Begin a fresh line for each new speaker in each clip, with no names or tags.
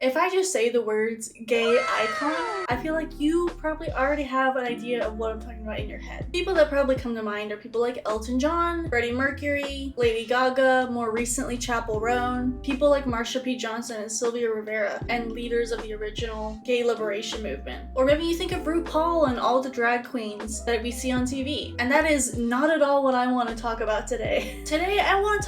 If I just say the words gay icon, I feel like you probably already have an idea of what I'm talking about in your head. People that probably come to mind are people like Elton John, Freddie Mercury, Lady Gaga, more recently Chappell Roan, people like Marsha P. Johnson and Sylvia Rivera, and leaders of the original gay liberation movement. Or maybe you think of RuPaul and all the drag queens that we see on TV. And that is not at all what I want to talk about today. Today I want to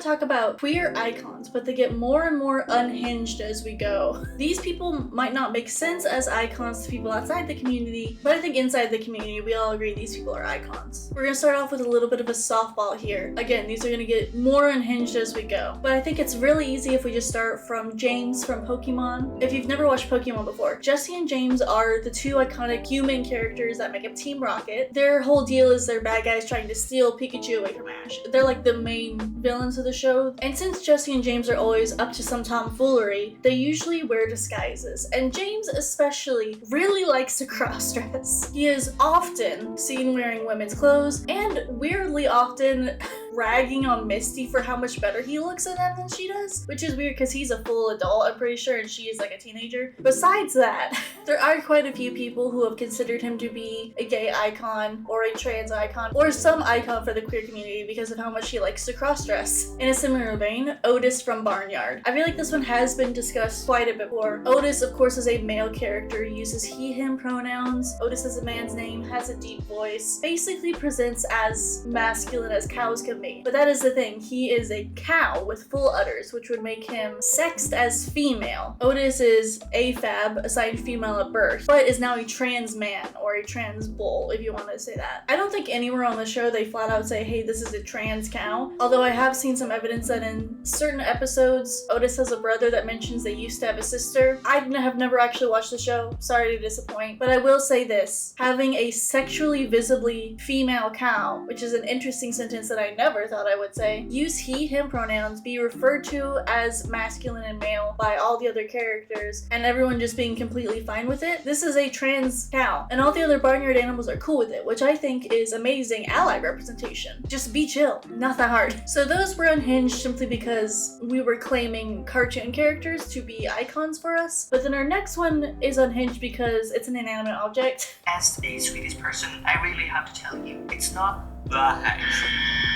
talk about queer icons, but they get more and more unhinged as we go. These people might not make sense as icons to people outside the community, but I think inside the community we all agree these people are icons. We're gonna start off with a little bit of a softball here. Again, these are gonna get more unhinged as we go, but I think it's really easy if we just start from James from Pokémon. If you've never watched Pokémon before, Jessie and James are the two iconic human characters that make up Team Rocket. Their whole deal is they're bad guys trying to steal Pikachu away from Ash. They're like the main villains of the show, and since Jessie and James are always up to some tomfoolery, they usually wear disguises, and James especially really likes to cross-dress. He is often seen wearing women's clothes, and weirdly often ragging on Misty for how much better he looks in them than she does, which is weird because he's a full adult, I'm pretty sure, and she is like a teenager. Besides that, there are quite a few people who have considered him to be a gay icon or a trans icon or some icon for the queer community because of how much he likes to cross-dress. In a similar vein, Otis from Barnyard. I feel like this one has been discussed quite a bit before. Otis, of course, is a male character, uses he, him pronouns. Otis is a man's name, has a deep voice, basically presents as masculine as cows can be. But that is the thing, he is a cow with full udders, which would make him sexed as female. Otis is AFAB, assigned female at birth, but is now a trans man or a trans bull, if you want to say that. I don't think anywhere on the show they flat out say, hey, this is a trans cow, although I have seen some evidence that in certain episodes, Otis has a brother that mentions they used to have a sister. I have never actually watched the show, sorry to disappoint, but I will say this, having a sexually visibly female cow, which is an interesting sentence that I never thought I would say, use he, him pronouns, be referred to as masculine and male by all the other characters, and everyone just being completely fine with it. This is a trans cow, and all the other barnyard animals are cool with it, which I think is amazing ally representation. Just be chill, not that hard. So those were unhinged simply because we were claiming cartoon characters to be icons for us, but then our next one is unhinged because it's an inanimate object.
As a Swedish person, I really have to tell you, it's not Blahaj,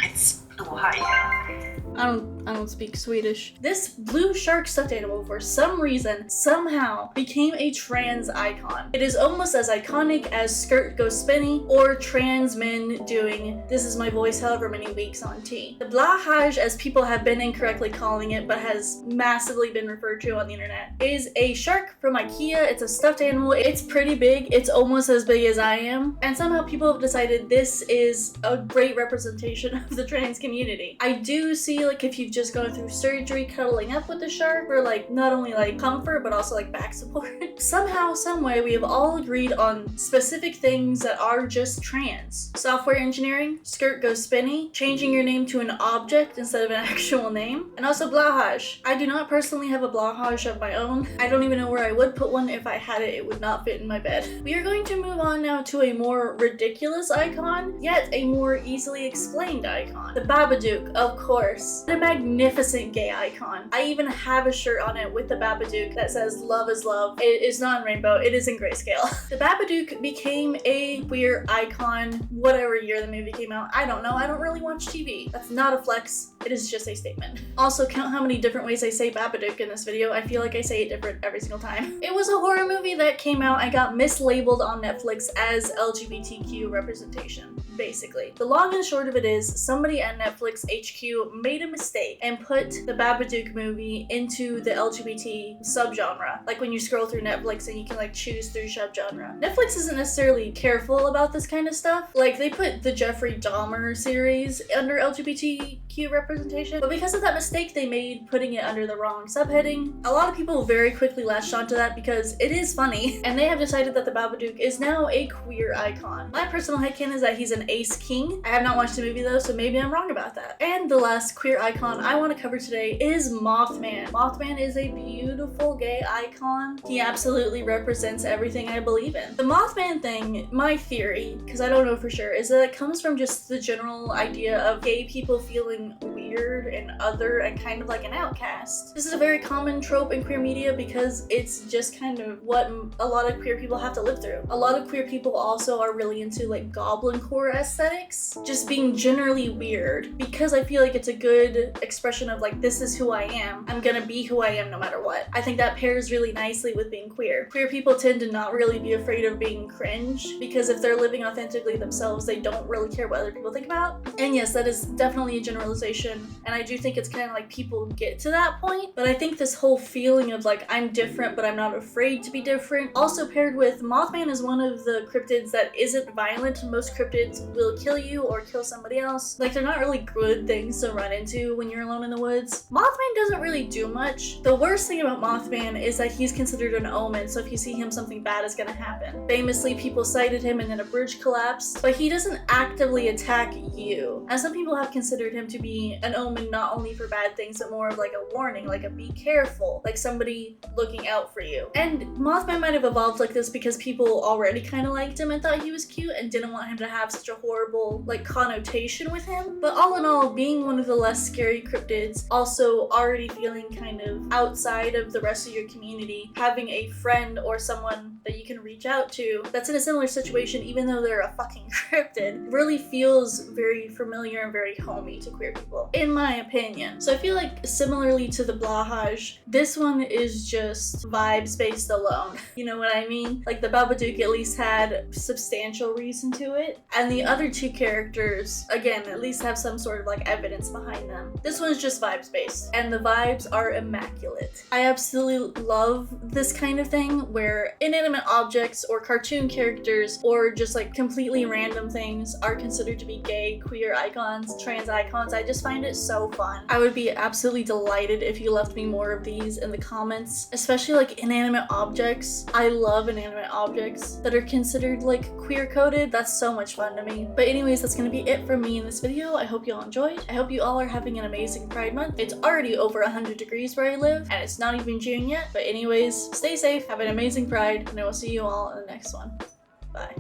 it's Blahaj.
I don't speak Swedish. This blue shark stuffed animal, for some reason, somehow became a trans icon. It is almost as iconic as Skirt Goes Spinny or trans men doing This Is My Voice however many weeks on T. The Blahaj, as people have been incorrectly calling it but has massively been referred to on the internet, is a shark from IKEA. It's a stuffed animal. It's pretty big. It's almost as big as I am. And somehow people have decided this is a great representation of the trans community. I do see, like, if you've just gone through surgery, cuddling up with the shark for like not only like comfort but also like back support. Somehow, someway, we have all agreed on specific things that are just trans. Software engineering, Skirt Goes Spinny, changing your name to an object instead of an actual name, and also Blahaj. I do not personally have a Blahaj of my own. I don't even know where I would put one. If I had it, it would not fit in my bed. We are going to move on now to a more ridiculous icon, yet a more easily explained icon. The Babadook, of course. A magnificent gay icon. I even have a shirt on it with the Babadook that says love is love. It is not in rainbow, it is in grayscale. The Babadook became a queer icon whatever year the movie came out. I don't know, I don't really watch TV. That's not a flex, it is just a statement. Also, count how many different ways I say Babadook in this video. I feel like I say it different every single time. It was a horror movie that came out and got mislabeled on Netflix as LGBTQ representation, basically. The long and short of it is, somebody at Netflix HQ made a mistake and put the Babadook movie into the LGBT subgenre. Like when you scroll through Netflix and you can like choose through subgenre. Netflix isn't necessarily careful about this kind of stuff. Like they put the Jeffrey Dahmer series under LGBTQ representation, but because of that mistake they made putting it under the wrong subheading, a lot of people very quickly latched onto that because it is funny, and they have decided that the Babadook is now a queer icon. My personal headcanon is that he's an ace king. I have not watched the movie though, so maybe I'm wrong about that. And the last queer icon I want to cover today is Mothman. Mothman is a beautiful gay icon. He absolutely represents everything I believe in. The Mothman thing, my theory, because I don't know for sure, is that it comes from just the general idea of gay people feeling weird weird and other and kind of like an outcast. This is a very common trope in queer media because it's just kind of what a lot of queer people have to live through. A lot of queer people also are really into like goblin core aesthetics, just being generally weird, because I feel like it's a good expression of like, this is who I am. I'm gonna be who I am no matter what. I think that pairs really nicely with being queer. Queer people tend to not really be afraid of being cringe because if they're living authentically themselves, they don't really care what other people think about. And yes, that is definitely a generalization, and I do think it's kind of like people get to that point, but I think this whole feeling of like, I'm different but I'm not afraid to be different, also paired with Mothman is one of the cryptids that isn't violent. Most cryptids will kill you or kill somebody else. Like, they're not really good things to run into when you're alone in the woods. Mothman doesn't really do much. The worst thing about Mothman is that he's considered an omen, so if you see him, something bad is gonna happen. Famously, people sighted him and then a bridge collapsed, but he doesn't actively attack you. And some people have considered him to be an omen not only for bad things, but more of like a warning, like a be careful, like somebody looking out for you. And Mothman might have evolved like this because people already kind of liked him and thought he was cute and didn't want him to have such a horrible like connotation with him. But all in all, being one of the less scary cryptids, also already feeling kind of outside of the rest of your community, having a friend or someone that you can reach out to that's in a similar situation, even though they're a fucking cryptid, really feels very familiar and very homey to queer people, in my opinion. So I feel like similarly to the Blahaj, this one is just vibes based alone. You know what I mean? Like the Babadook at least had substantial reason to it, and the other two characters, again, at least have some sort of like evidence behind them. This one's just vibes based, and the vibes are immaculate. I absolutely love this kind of thing where inanimate objects or cartoon characters or just like completely random things are considered to be gay, queer icons, trans icons. I just find it so fun. I would be absolutely delighted if you left me more of these in the comments, especially like inanimate objects. I love inanimate objects that are considered like queer coded. That's so much fun to me. But anyways, that's gonna be it from me in this video. I hope you all enjoyed. I hope you all are having an amazing Pride Month. It's already over 100 degrees where I live, and it's not even June yet. But anyways, stay safe, have an amazing Pride, and I will see you all in the next one. Bye.